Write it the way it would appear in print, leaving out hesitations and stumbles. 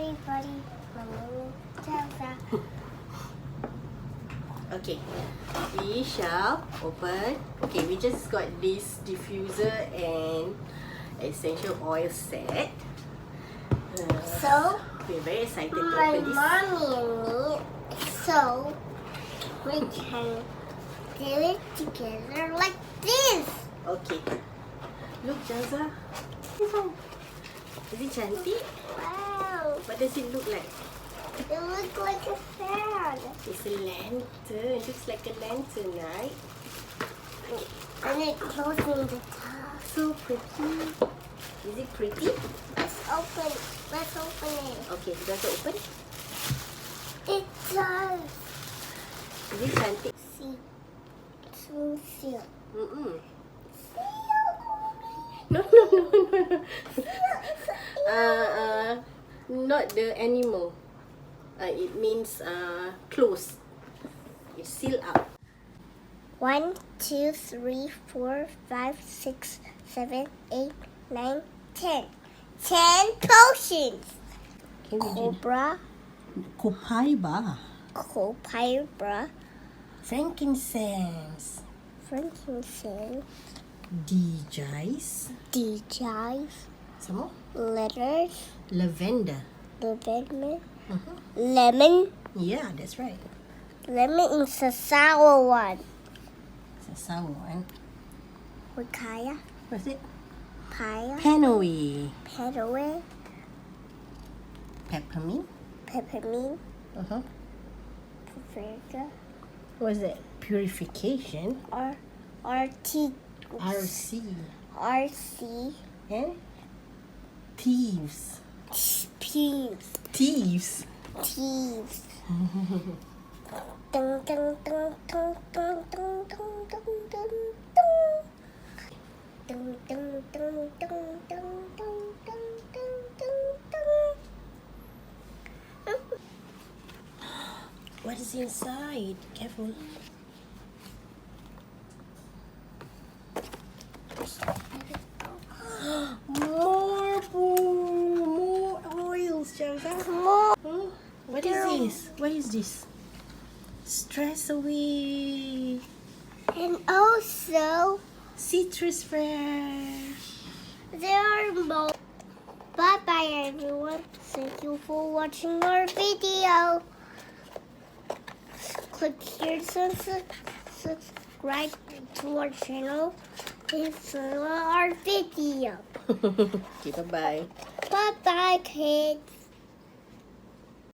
everybody. My name is Jauza. Okay, we shall open. Okay, we just got this diffuser and essential oil set. So, we're very excited to my open this. mommy and me, so we can do it together like this. Okay, look, Jauza. Is it cantik? Wow, What does it look like? it looks like a fan. It's a lantern. It looks like a lantern, right? And it closing the top. So pretty. Is it pretty? Let's open it. Okay, does it open? It does. Is it cantik? See, two seal. No. Not the animal. It means close. It's sealed up. 1, 2, 3, 4, 5, 6, 7, 8, 9, 10. 10 potions. Cobra, copybra, Frankincense. frankincense, Dijice. dijive, Some more. letters, Lavender. lemon, lemon. Yeah, that's right. Lemon is a sour one. It's a sour one. Wakaya, What's it? paya, Panoe. pedaway, Peppermint. peppermint, paprika, What's that? Purification. RT, RC. RC, And thieves. peeves, Thieves. thieves. Dun, dun, dun, dun, dun, dun, dun, dun, dun, dun. Dun, dun, dun, dun, dun, dun, dun, dun, dun, dun. What is inside? Careful. More oils, Jauza. More. What is this? What is this? Stress away. And also, Citrus fresh. there are more. Bye bye, everyone. Thank you for watching our video. Click here to subscribe to our channel and follow our video. Okay, bye-bye. Bye bye, kids.